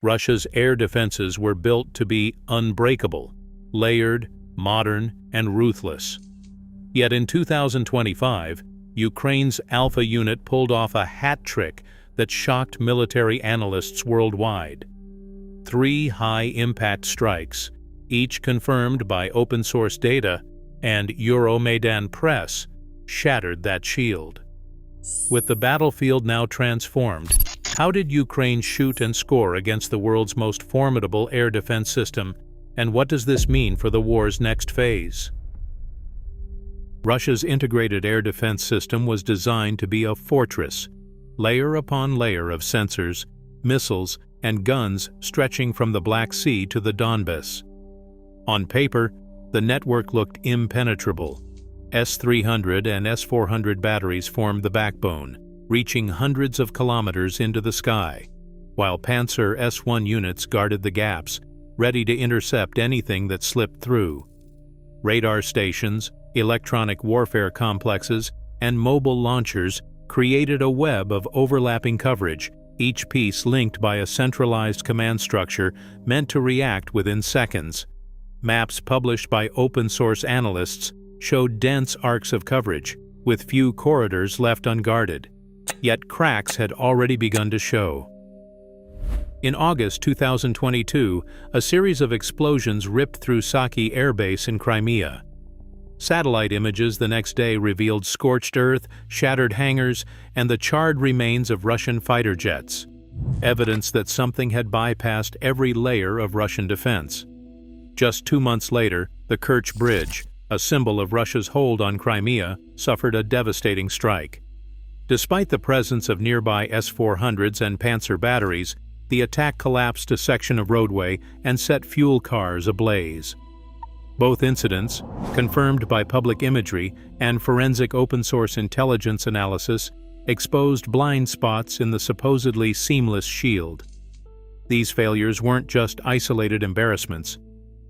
Russia's air defenses were built to be unbreakable, layered, modern, and ruthless. Yet in 2025, Ukraine's Alpha unit pulled off a hat trick that shocked military analysts worldwide. 3 high-impact strikes, each confirmed by open-source data and Euromaidan Press, shattered that shield. With the battlefield now transformed, how did Ukraine shoot and score against the world's most formidable air defense system, and what does this mean for the war's next phase? Russia's integrated air defense system was designed to be a fortress, layer upon layer of sensors, missiles, and guns stretching from the Black Sea to the Donbas. On paper, the network looked impenetrable. S-300 and S-400 batteries formed the backbone, reaching hundreds of kilometers into the sky, while Panzer S-1 units guarded the gaps, ready to intercept anything that slipped through. Radar stations, electronic warfare complexes, and mobile launchers created a web of overlapping coverage, each piece linked by a centralized command structure meant to react within seconds. Maps published by open-source analysts showed dense arcs of coverage, with few corridors left unguarded. Yet cracks had already begun to show. In August 2022, a series of explosions ripped through Saki Air Base in Crimea. Satellite images the next day revealed scorched earth, shattered hangars, and the charred remains of Russian fighter jets, evidence that something had bypassed every layer of Russian defense. Just 2 months later, the Kerch Bridge, a symbol of Russia's hold on Crimea, suffered a devastating strike. Despite the presence of nearby S-400s and Panzer batteries, the attack collapsed a section of roadway and set fuel cars ablaze. Both incidents, confirmed by public imagery and forensic open-source intelligence analysis, exposed blind spots in the supposedly seamless shield. These failures weren't just isolated embarrassments.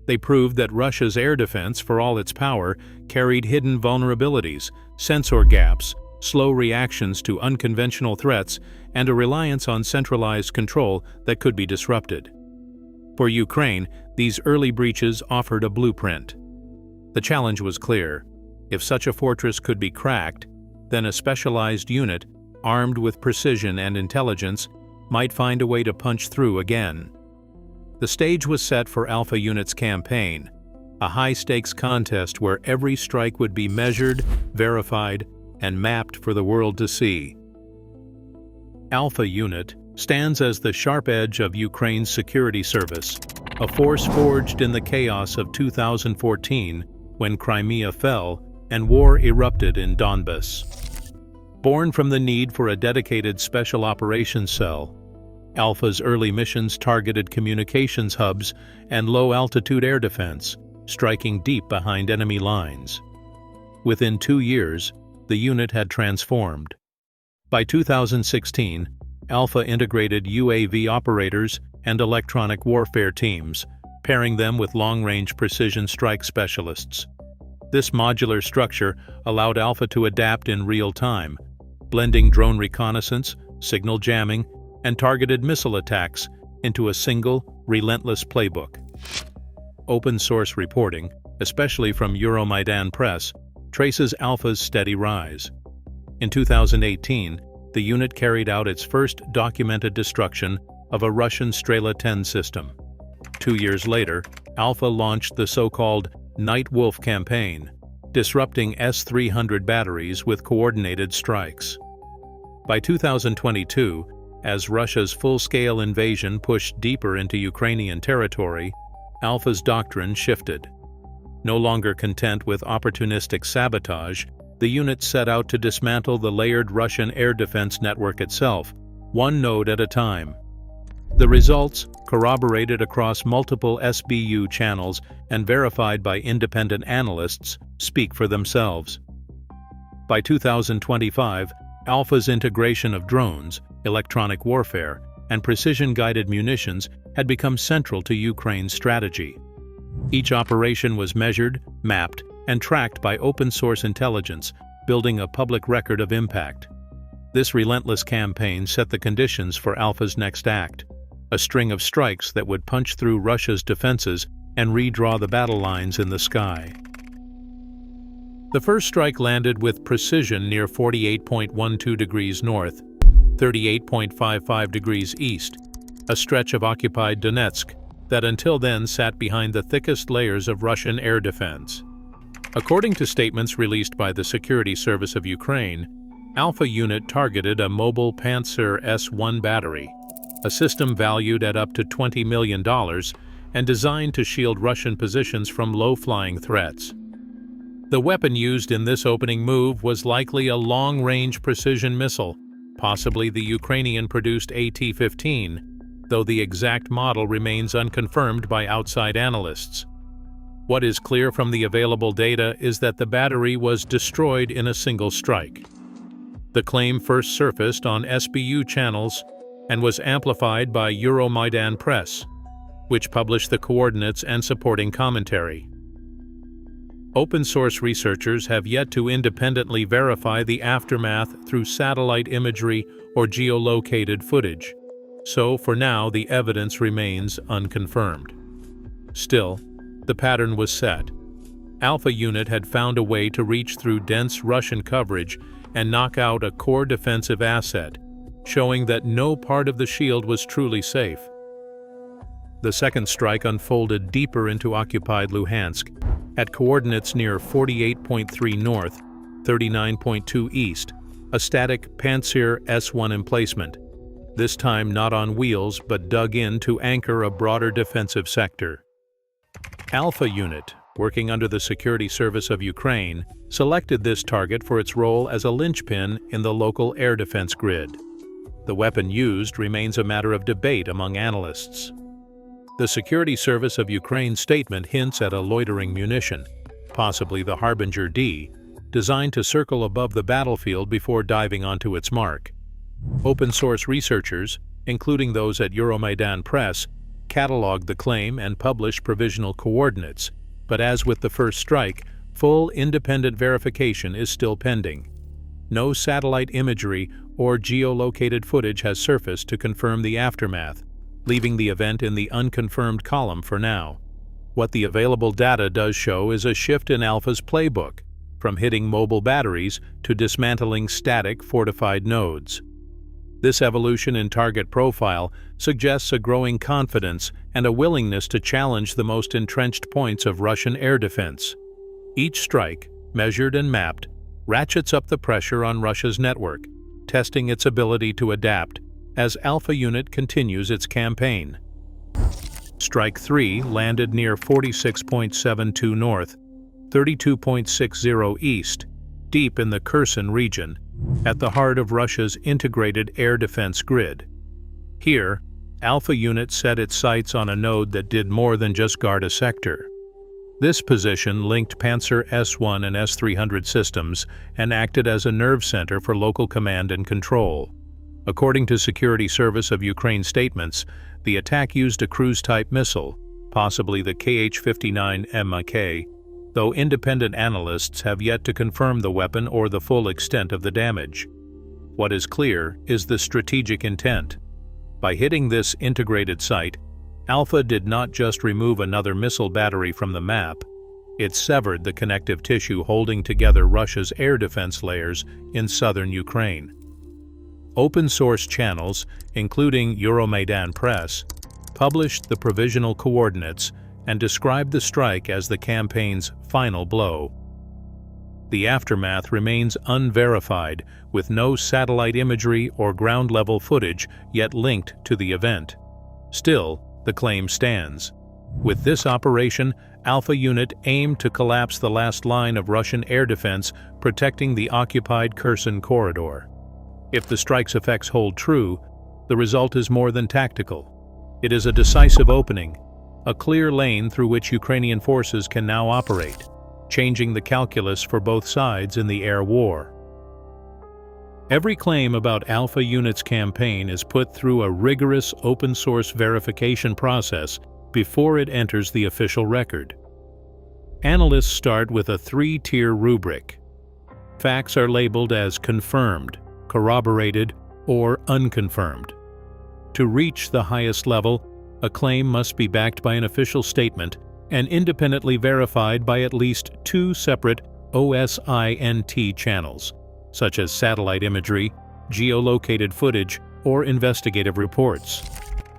They proved that Russia's air defense, for all its power, carried hidden vulnerabilities, sensor gaps, slow reactions to unconventional threats, and a reliance on centralized control that could be disrupted. For Ukraine, these early breaches offered a blueprint. The challenge was clear. If such a fortress could be cracked, then a specialized unit, armed with precision and intelligence, might find a way to punch through again. The stage was set for Alpha Unit's campaign, a high-stakes contest where every strike would be measured, verified, and mapped for the world to see. Alpha Unit stands as the sharp edge of Ukraine's security service, a force forged in the chaos of 2014 when Crimea fell and war erupted in Donbas. Born from the need for a dedicated special operations cell, Alpha's early missions targeted communications hubs and low-altitude air defense, striking deep behind enemy lines. Within 2 years, the unit had transformed. By 2016, Alpha integrated UAV operators and electronic warfare teams, pairing them with long-range precision strike specialists. This modular structure allowed Alpha to adapt in real time, blending drone reconnaissance, signal jamming, and targeted missile attacks into a single, relentless playbook. Open-source reporting, especially from Euromaidan Press, traces Alpha's steady rise. In 2018, the unit carried out its first documented destruction of a Russian Strela 10 system. 2 years later, Alpha launched the so-called Night Wolf campaign, disrupting S-300 batteries with coordinated strikes. By 2022, as Russia's full-scale invasion pushed deeper into Ukrainian territory, Alpha's doctrine shifted. No longer content with opportunistic sabotage, the unit set out to dismantle the layered Russian air defense network itself, one node at a time. The results, corroborated across multiple SBU channels and verified by independent analysts, speak for themselves. By 2025, Alpha's integration of drones, electronic warfare, and precision-guided munitions had become central to Ukraine's strategy. Each operation was measured, mapped, and tracked by open-source intelligence, building a public record of impact. This relentless campaign set the conditions for Alpha's next act: a string of strikes that would punch through Russia's defenses and redraw the battle lines in the sky. The first strike landed with precision near 48.12 degrees north, 38.55 degrees east, a stretch of occupied Donetsk that until then sat behind the thickest layers of Russian air defense. According to statements released by the Security Service of Ukraine, Alpha unit targeted a mobile Pantsir S-1 battery, a system valued at up to $20 million and designed to shield Russian positions from low-flying threats. The weapon used in this opening move was likely a long-range precision missile, possibly the Ukrainian-produced AT-15, though the exact model remains unconfirmed by outside analysts. What is clear from the available data is that the battery was destroyed in a single strike. The claim first surfaced on SBU channels and was amplified by Euromaidan Press, which published the coordinates and supporting commentary. Open-source researchers have yet to independently verify the aftermath through satellite imagery or geolocated footage, so for now the evidence remains unconfirmed. Still, the pattern was set. Alpha unit had found a way to reach through dense Russian coverage and knock out a core defensive asset, showing that no part of the shield was truly safe. The second strike unfolded deeper into occupied Luhansk, at coordinates near 48.3 north, 39.2 east, a static Pantsir S-1 emplacement, this time not on wheels but dug in to anchor a broader defensive sector. Alpha unit, working under the Security Service of Ukraine, selected this target for its role as a linchpin in the local air defense grid. The weapon used remains a matter of debate among analysts. The Security Service of Ukraine's statement hints at a loitering munition, possibly the Harbinger D, designed to circle above the battlefield before diving onto its mark. Open-source researchers, including those at Euromaidan Press, cataloged the claim and published provisional coordinates, but as with the first strike, full independent verification is still pending. No satellite imagery or geolocated footage has surfaced to confirm the aftermath, leaving the event in the unconfirmed column for now. What the available data does show is a shift in Alpha's playbook, from hitting mobile batteries to dismantling static fortified nodes. This evolution in target profile suggests a growing confidence and a willingness to challenge the most entrenched points of Russian air defense. Each strike, measured and mapped, ratchets up the pressure on Russia's network, testing its ability to adapt as Alpha unit continues its campaign. Strike 3 landed near 46.72 north, 32.60 east, deep in the Kherson region, at the heart of Russia's integrated air defense grid. Here, Alpha unit set its sights on a node that did more than just guard a sector. This position linked Pantsir S-1 and S-300 systems and acted as a nerve center for local command and control. According to Security Service of Ukraine statements, the attack used a cruise-type missile, possibly the Kh-59 MK, though independent analysts have yet to confirm the weapon or the full extent of the damage. What is clear is the strategic intent. By hitting this integrated site, Alpha did not just remove another missile battery from the map, it severed the connective tissue holding together Russia's air defense layers in southern Ukraine. Open-source channels, including Euromaidan Press, published the provisional coordinates and described the strike as the campaign's final blow. The aftermath remains unverified, with no satellite imagery or ground-level footage yet linked to the event. Still, the claim stands. With this operation, Alpha unit aimed to collapse the last line of Russian air defense protecting the occupied Kherson corridor. If the strike's effects hold true, the result is more than tactical. It is a decisive opening, a clear lane through which Ukrainian forces can now operate, changing the calculus for both sides in the air war. Every claim about Alpha unit's campaign is put through a rigorous open-source verification process before it enters the official record. Analysts start with a three-tier rubric. Facts are labeled as confirmed, corroborated, or unconfirmed. To reach the highest level, a claim must be backed by an official statement and independently verified by at least 2 separate OSINT channels, such as satellite imagery, geolocated footage, or investigative reports.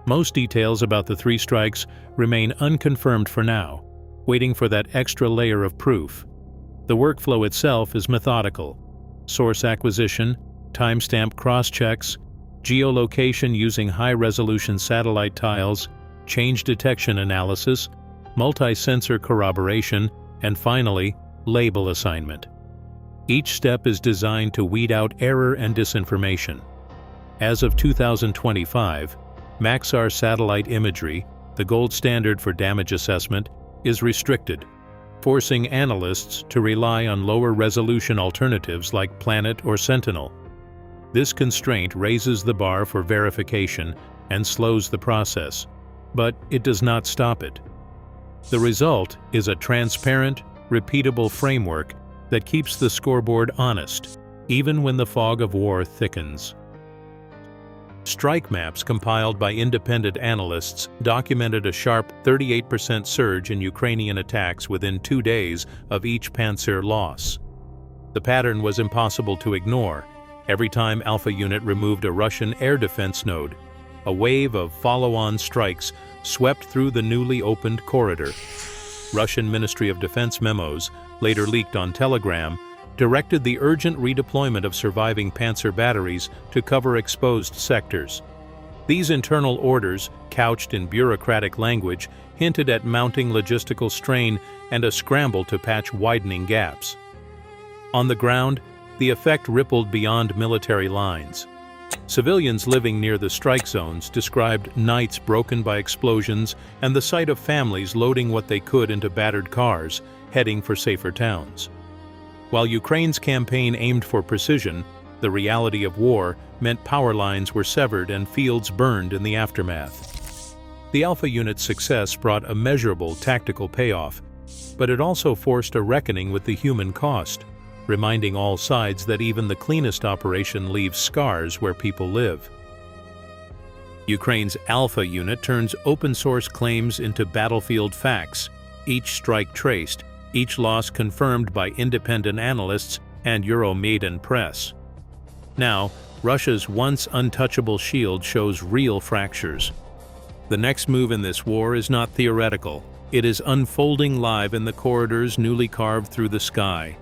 Most details about the 3 strikes remain unconfirmed for now, waiting for that extra layer of proof. The workflow itself is methodical: source acquisition, timestamp cross-checks, geolocation using high-resolution satellite tiles, change detection analysis, multi-sensor corroboration, and finally, label assignment. Each step is designed to weed out error and disinformation. As of 2025, Maxar satellite imagery, the gold standard for damage assessment, is restricted, forcing analysts to rely on lower-resolution alternatives like Planet or Sentinel. This constraint raises the bar for verification and slows the process, but it does not stop it. The result is a transparent, repeatable framework that keeps the scoreboard honest, even when the fog of war thickens. Strike maps compiled by independent analysts documented a sharp 38% surge in Ukrainian attacks within 2 days of each Pantsir loss. The pattern was impossible to ignore. Every time Alpha Unit removed a Russian air defense node, a wave of follow-on strikes swept through the newly opened corridor. Russian Ministry of Defense memos, later leaked on Telegram, directed the urgent redeployment of surviving Pantsir batteries to cover exposed sectors. These internal orders, couched in bureaucratic language, hinted at mounting logistical strain and a scramble to patch widening gaps. On the ground, the effect rippled beyond military lines. Civilians living near the strike zones described nights broken by explosions and the sight of families loading what they could into battered cars, heading for safer towns. While Ukraine's campaign aimed for precision, the reality of war meant power lines were severed and fields burned in the aftermath. The Alpha Unit's success brought a measurable tactical payoff, but it also forced a reckoning with the human cost, reminding all sides that even the cleanest operation leaves scars where people live. Ukraine's Alpha Unit turns open-source claims into battlefield facts, each strike traced, each loss confirmed by independent analysts and Euromaidan press. Now, Russia's once untouchable shield shows real fractures. The next move in this war is not theoretical. It is unfolding live in the corridors newly carved through the sky.